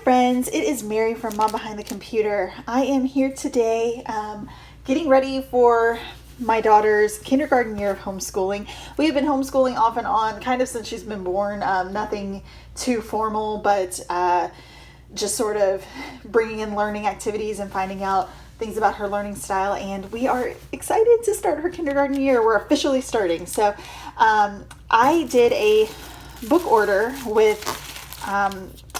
friends, it is Mary from Mom Behind the Computer. I am here today getting ready for my daughter's kindergarten year of homeschooling. We have been homeschooling off and on kind of since she's been born. Nothing too formal, but just sort of bringing in learning activities and finding out things about her learning style. And we are excited to start her kindergarten year. We're officially starting. So I did a book order with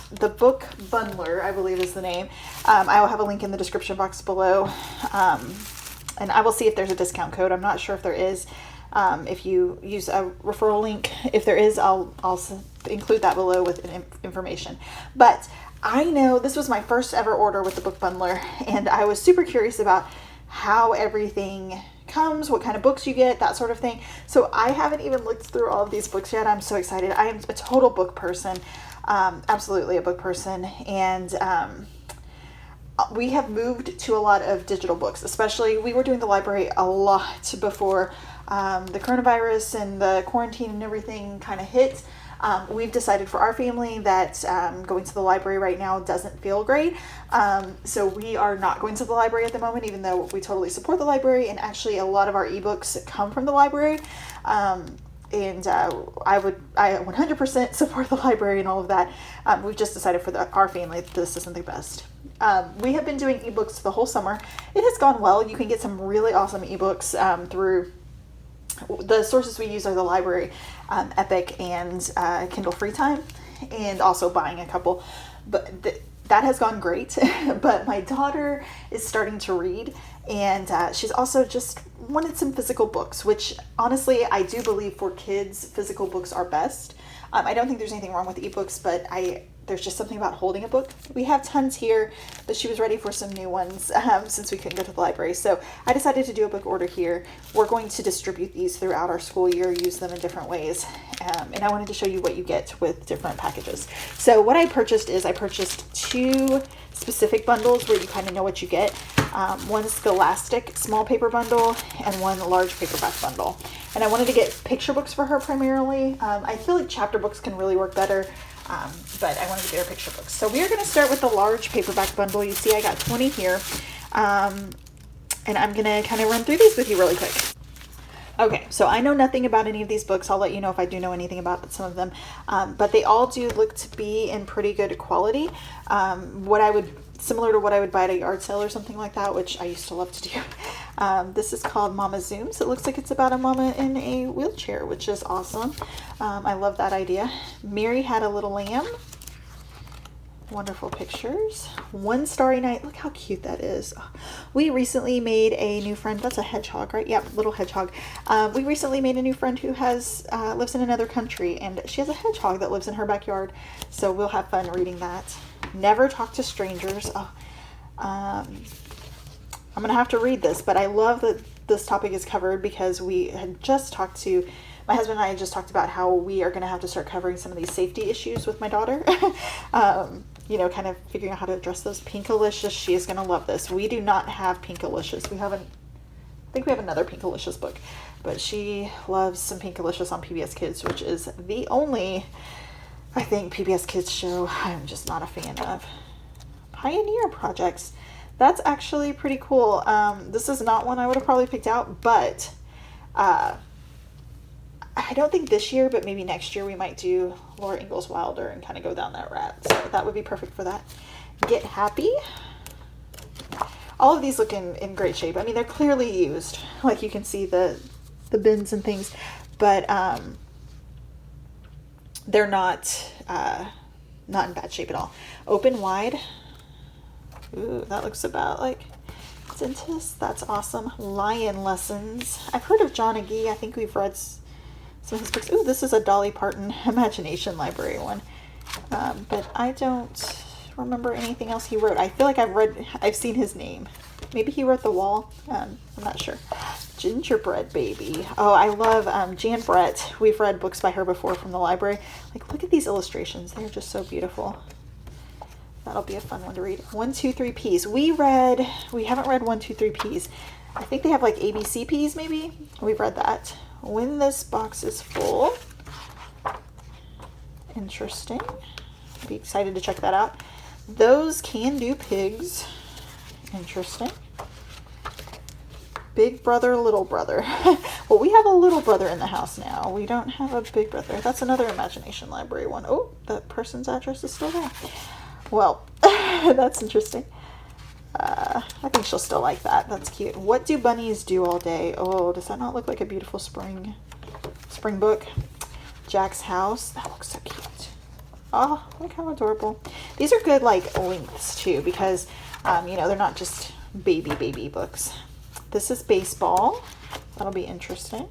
TheBookBundler, I believe is the name. I will have a link in the description box below. And I will see if there's a discount code. I'm not sure if there is. If you use a referral link, if there is, I'll include that below with information. But I know this was my first ever order with the Book Bundler, and I was super curious about how everything comes, what kind of books you get, that sort of thing. So I haven't even looked through all of these books yet. I'm so excited. I am a total book person, absolutely a book person, and we have moved to a lot of digital books. Especially, we were doing the library a lot before the coronavirus and the quarantine and everything kind of hit. We've decided for our family that going to the library right now doesn't feel great. So we are not going to the library at the moment, even though we totally support the library. And actually, a lot of our ebooks come from the library. And I 100% support the library and all of that. We've just decided for our family that this isn't the best. We have been doing ebooks the whole summer. It has gone well. You can get some really awesome ebooks through the sources we use are the library, Epic, and Kindle Free Time, and also buying a couple. But that has gone great. But my daughter is starting to read, and she's also just wanted some physical books, which honestly I do believe for kids physical books are best. I don't think there's anything wrong with ebooks, but there's just something about holding a book. We have tons here, but she was ready for some new ones since we couldn't go to the library. So I decided to do a book order here. We're going to distribute these throughout our school year, use them in different ways. And I wanted to show you what you get with different packages. So what I purchased is I purchased 2 specific bundles where you kind of know what you get. One Scholastic small paper bundle and one large paperback bundle. And I wanted to get picture books for her primarily. I feel like chapter books can really work better. But I wanted to get her picture books. So we are going to start with the large paperback bundle. You see I got 20 here. And I'm going to kind of run through these with you really quick. Okay, so I know nothing about any of these books. I'll let you know if I do know anything about some of them. But they all do look to be in pretty good quality. Similar to what I would buy at a yard sale or something like that, which I used to love to do. This is called Mama Zooms. It looks like it's about a mama in a wheelchair, which is awesome. I love that idea. Mery Had a Little Lamb. Wonderful pictures. One Starry Night. Look how cute that is. We recently made a new friend. That's a hedgehog, right? Yep, little hedgehog. We recently made a new friend who lives in another country, and she has a hedgehog that lives in her backyard. So we'll have fun reading that. Never Talk to Strangers. I'm going to have to read this, but I love that this topic is covered because my husband and I had just talked about how we are going to have to start covering some of these safety issues with my daughter. Kind of figuring out how to address those. Pinkalicious. She is going to love this. We do not have Pinkalicious. I think we have another Pinkalicious book, but she loves some Pinkalicious on PBS Kids, which is the only, I think, PBS Kids show I'm just not a fan of. Pioneer Projects. That's actually pretty cool. This is not one I would have probably picked out, but I don't think this year, but maybe next year we might do Laura Ingalls Wilder and kind of go down that route. So that would be perfect for that. Get Happy. All of these look in great shape. I mean, they're clearly used. Like you can see the bins and things, but they're not in bad shape at all. Open Wide. Ooh, that looks about like Dentist. That's awesome. Lion Lessons. I've heard of John Agee. I think we've read some of his books. Ooh, this is a Dolly Parton Imagination Library one. But I don't remember anything else he wrote. I feel like I've seen his name. Maybe he wrote The Wall. I'm not sure. Gingerbread Baby. Oh, I love Jan Brett. We've read books by her before from the library. Like, look at these illustrations. They're just so beautiful. That'll be a fun one to read. 1, 2, 3 Ps. We haven't read 1, 2, 3 Ps. I think they have like ABC Ps maybe. We've read that. When This Box Is Full. Interesting. Be excited to check that out. Those can do pigs. Interesting. Big brother, little brother. Well, we have a little brother in the house now. We don't have a big brother. That's another imagination library one. Oh, that person's address is still there. Well, that's interesting. I think she'll still like that. That's cute. What do bunnies do all day? Oh, does that not look like a beautiful spring book? Jack's house. That looks so cute. Oh, look how adorable. These are good like lengths too, because they're not just baby books. This is baseball. That'll be interesting.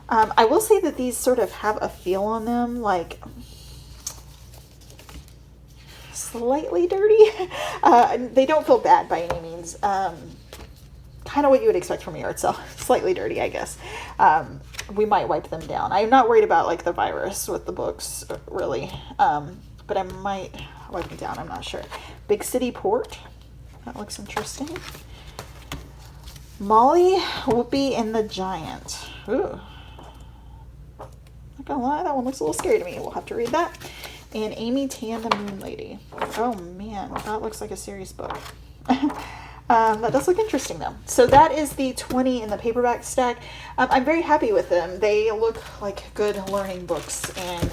I will say that these sort of have a feel on them, like slightly dirty. They don't feel bad by any means. Kind of what you would expect from a yard sale. Slightly dirty, I guess. We might wipe them down. I'm not worried about like the virus with the books, really. But I might wipe them down. I'm not sure. Big City Port. That looks interesting. Molly, Whoopi, and the Giant. Ooh. Not gonna lie, that one looks a little scary to me. We'll have to read that. And Amy Tan, the Moon Lady. Oh man, that looks like a serious book. That does look interesting though. So that is the 20 in the paperback stack. I'm very happy with them. They look like good learning books and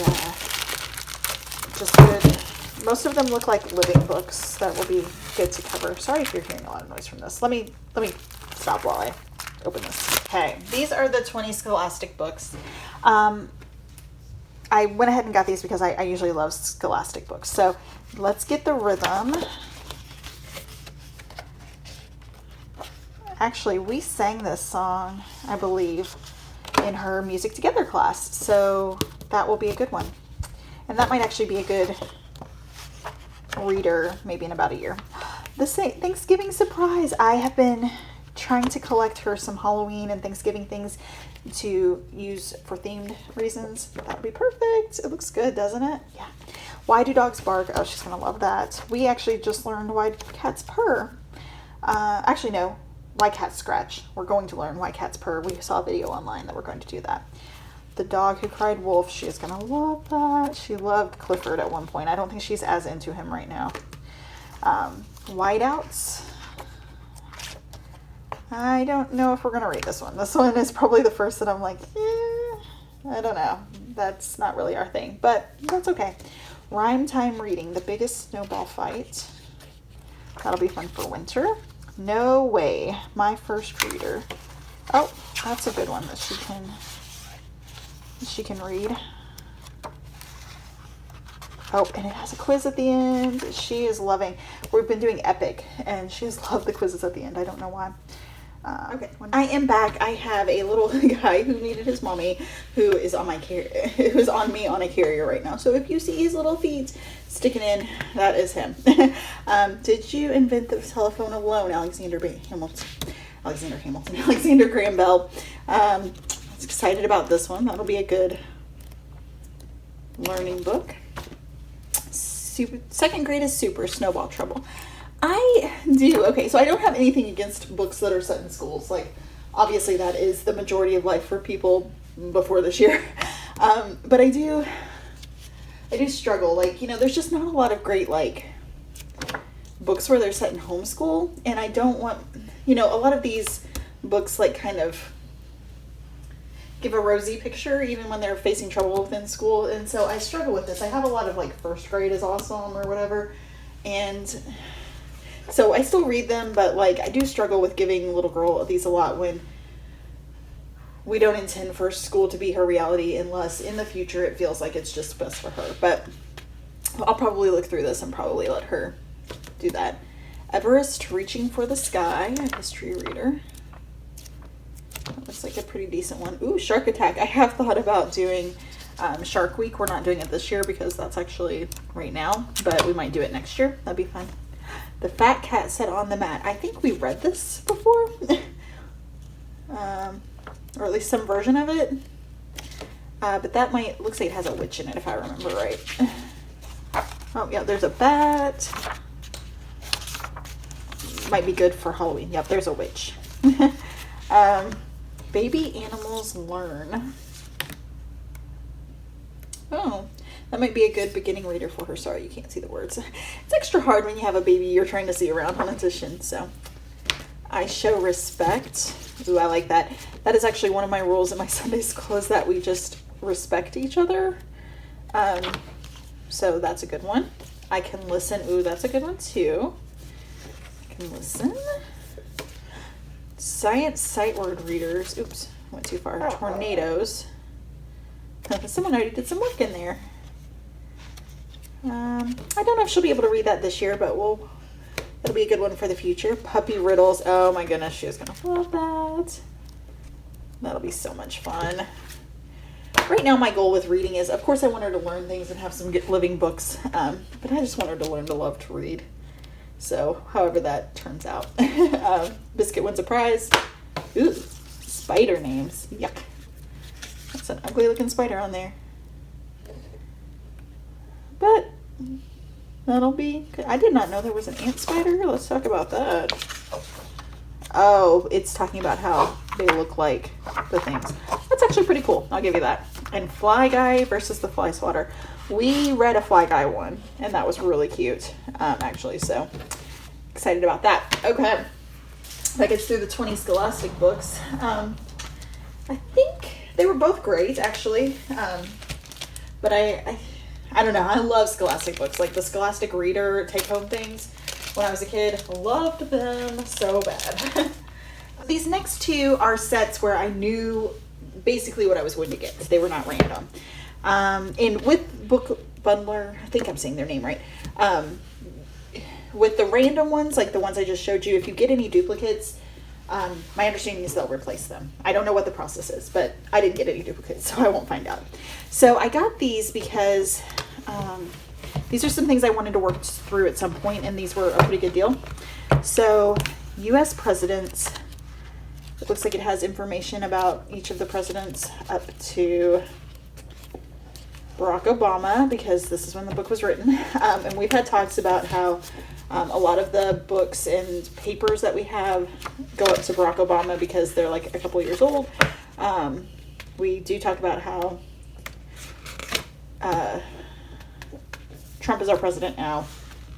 just good. Most of them look like living books that will be good to cover. Sorry if you're hearing a lot of noise from this. Let me stop while I open this. Okay, these are the 20 Scholastic books. I went ahead and got these because I usually love Scholastic books. So let's get the rhythm. Actually, we sang this song, I believe, in her Music Together class. So that will be a good one. And that might actually be a good reader maybe in about a year. The Thanksgiving surprise. I have been trying to collect her some Halloween and Thanksgiving things to use for themed reasons. That would be perfect. It looks good, doesn't it? Yeah. Why do dogs bark? Oh, she's going to love that. We actually just learned why cats purr. Actually, no. Why cats scratch. We're going to learn why cats purr. We saw a video online that we're going to do that. The Dog Who Cried Wolf. She is going to love that. She loved Clifford at one point. I don't think she's as into him right now. Whiteouts. I don't know if we're going to read this one. This one is probably the first that I'm like, I don't know. That's not really our thing, but that's okay. Rhyme Time Reading, The Biggest Snowball Fight. That'll be fun for winter. No Way, My First Reader. Oh, that's a good one that she can read. Oh, and it has a quiz at the end. She is loving. We've been doing Epic, and she has loved the quizzes at the end. I don't know why. Okay, I am back. I have a little guy who needed his mommy, who is on who's on me on a carrier right now. So if you see his little feet sticking in, that is him. Did you invent the telephone alone, Alexander Graham Bell? I was excited about this one. That'll be a good learning book. Second grade is super Snowball Trouble. I do. Okay, so I don't have anything against books that are set in schools. Like, obviously that is the majority of life for people before this year. But I do struggle. Like, there's just not a lot of great, like, books where they're set in homeschool. And I don't want, a lot of these books, like, kind of give a rosy picture even when they're facing trouble within school. And so I struggle with this. I have a lot of, like, first grade is awesome or whatever. And so I still read them, but like I do struggle with giving little girl these a lot when we don't intend for school to be her reality unless in the future it feels like it's just best for her. But I'll probably look through this and probably let her do that. Everest Reaching for the Sky, a history reader. That looks like a pretty decent one. Ooh, Shark Attack. I have thought about doing Shark Week. We're not doing it this year because that's actually right now, but we might do it next year. That'd be fun. The Fat Cat Sat on the Mat. I think we read this before. Or at least some version of it. But that looks like it has a witch in it if I remember right. Oh yeah, there's a bat. Might be good for Halloween. Yep, there's a witch. Baby Animals Learn. Oh, that might be a good beginning reader for her. Sorry, you can't see the words. It's extra hard when you have a baby you're trying to see around on edition. So, I show respect. Ooh, I like that. That is actually one of my rules in my Sunday school, is that we just respect each other. So that's a good one. I can listen. Ooh, that's a good one too. I can listen. Science sight word readers. Oops, went too far. Tornadoes. Someone already did some work in there. I don't know if she'll be able to read that this year, but it'll be a good one for the future. Puppy riddles. Oh my goodness, she's gonna love that. That'll be so much fun. Right now, my goal with reading is, of course, I want her to learn things and have some good living books, but I just want her to learn to love to read. So, however that turns out. Biscuit wins a prize. Ooh, spider names. Yuck. That's an ugly looking spider on there. But that'll be good. I did not know there was an ant spider. Let's talk about that. Oh, it's talking about how they look like the things. That's actually pretty cool. I'll give you that. And Fly Guy versus the Fly Swatter. We read a Fly Guy one, and that was really cute, actually. So excited about that. Okay. That gets through the 20 Scholastic books. I think they were both great, actually. But I don't know. I love Scholastic books. Like the Scholastic Reader take-home things. When I was a kid, loved them so bad. These next two are sets where I knew basically what I was going to get. They were not random. And with TheBookBundler, I think I'm saying their name right. With the random ones, like the ones I just showed you, if you get any duplicates, my understanding is they'll replace them. I don't know what the process is, but I didn't get any duplicates, so I won't find out. So I got these because these are some things I wanted to work through at some point, and these were a pretty good deal. So, U.S. presidents. It looks like it has information about each of the presidents up to Barack Obama, because this is when the book was written. And we've had talks about how a lot of the books and papers that we have go up to Barack Obama because they're like a couple years old. We do talk about how Trump is our president now.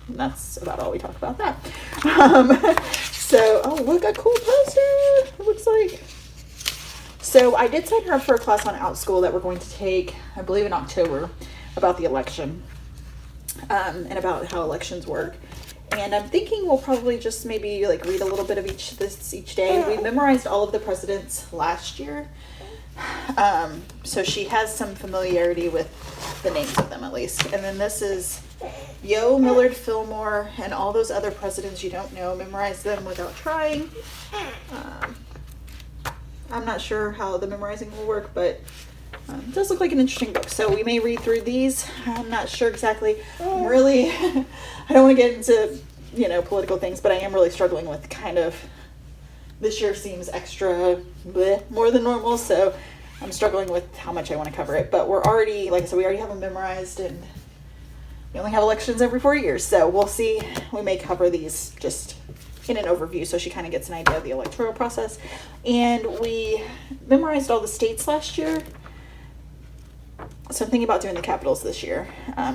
And that's about all we talk about that. So, oh, look, a cool poster. It looks like. So I did sign her up for a class on OutSchool that we're going to take, I believe in October, about the election, and about how elections work. And I'm thinking we'll probably just maybe like read a little bit of each day. We memorized all of the presidents last year. So she has some familiarity with the names of them at least. And then this is Yo, Millard Fillmore, and all those other presidents you don't know. Memorize them without trying. I'm not sure how the memorizing will work, but it does look like an interesting book. So we may read through these. I'm not sure exactly. I'm really, I don't want to get into, political things, but I am really struggling with kind of, this year seems extra more than normal, so I'm struggling with how much I want to cover it. But we're already, like I said, we already have them memorized, and we only have elections every 4 years, so we'll see. We may cover these just in an overview so she kind of gets an idea of the electoral process. And we memorized all the states last year, so I'm thinking about doing the capitals this year,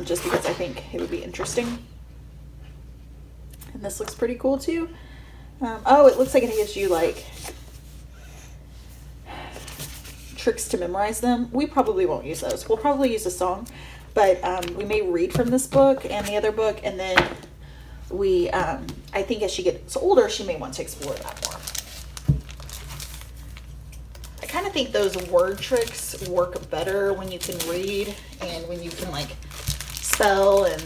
just because I think it would be interesting. And this looks pretty cool too. Oh, it looks like it gives you like tricks to memorize them. We probably won't use those. We'll probably use a song, but we may read from this book and the other book, and then we, I think as she gets older, she may want to explore that more. I kind of think those word tricks work better when you can read and when you can like spell and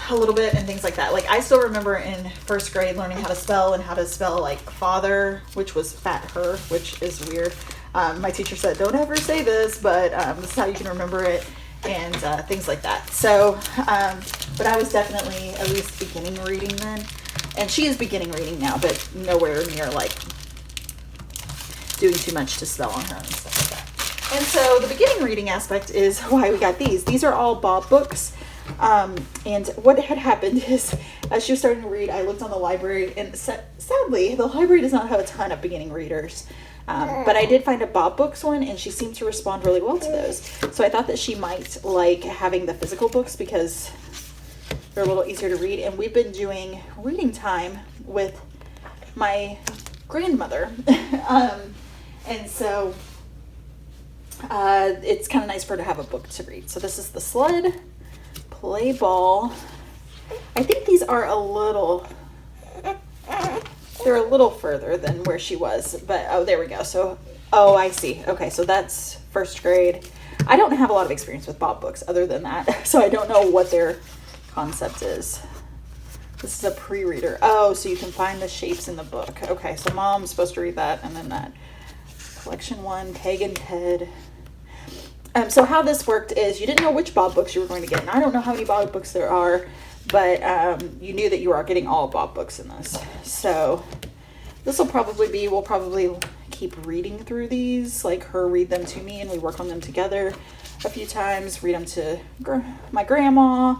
a little bit and things like that. Like I still remember in first grade learning how to spell and how to spell like father, which was fat her, which is weird. My teacher said, don't ever say this, but this is how you can remember it, and things like that. So, but I was definitely at least beginning reading then. And she is beginning reading now, but nowhere near like doing too much to spell on her and stuff like that. And so the beginning reading aspect is why we got these. These are all Bob books. And what had happened is, as she was starting to read, I looked on the library, and sadly, the library does not have a ton of beginning readers. But I did find a Bob Books one, and she seemed to respond really well to those. So I thought that she might like having the physical books because they're a little easier to read. And we've been doing reading time with my grandmother. And so it's kind of nice for her to have a book to read. So this is the Sled, Play Ball. I think these are they're a little further than where she was, but oh, there we go. So, oh, I see. Okay, so that's first grade. I don't have a lot of experience with Bob Books other than that, so I don't know what their concept is. This is a pre-reader. Oh, so you can find the shapes in the book. Okay, so Mom's supposed to read that, and then that. Collection 1, Peg and Ted. So how this worked is you didn't know which Bob Books you were going to get, and I don't know how many Bob Books there are, but you knew that you are getting all Bob Books in this. So this will probably be, we'll probably keep reading through these, like her read them to me and we work on them together a few times, read them to my grandma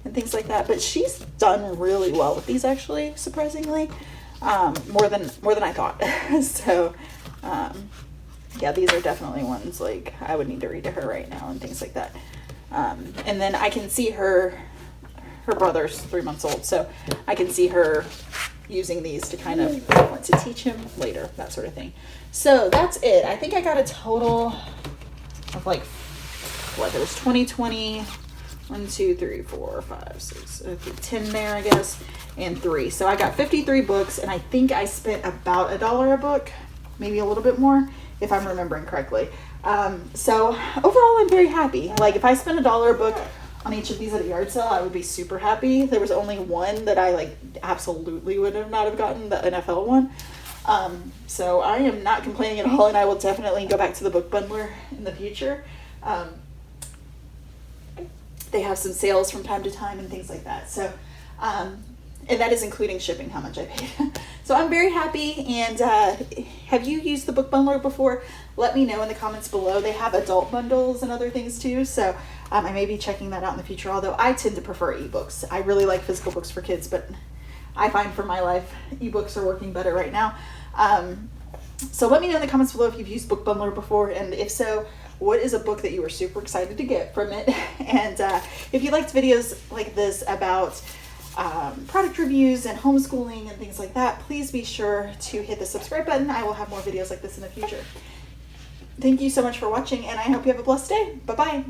and things like that. But she's done really well with these, actually, surprisingly, more than I thought. So yeah, these are definitely ones like I would need to read to her right now and things like that. And then I can see her brother's 3 months old, so I can see her using these to kind of want to teach him later, that sort of thing. So that's it. I think I got a total of like, what, there's 1, 2, 3, 4, 5, 6, 10 there, I guess, and 3. So I got 53 books, and I think I spent about $1 a book, maybe a little bit more, if I'm remembering correctly. So overall, I'm very happy. Like, if I spent $1 a book on each of these at a yard sale, I would be super happy. There was only one that I like absolutely would have not have gotten, the NFL one. So I am not complaining at all, and I will definitely go back to the Book Bundler in the future. They have some sales from time to time and things like that. So, and that is including shipping, how much I paid. So I'm very happy. And have you used the Book Bundler before? Let me know in the comments below. They have adult bundles and other things too. So I may be checking that out in the future, although I tend to prefer ebooks. I really like physical books for kids, but I find for my life, ebooks are working better right now. So let me know in the comments below if you've used Book Bundler before, and if so, what is a book that you were super excited to get from it? And if you liked videos like this about product reviews and homeschooling and things like that, please be sure to hit the subscribe button. I will have more videos like this in the future. Thank you so much for watching, and I hope you have a blessed day. Bye-bye.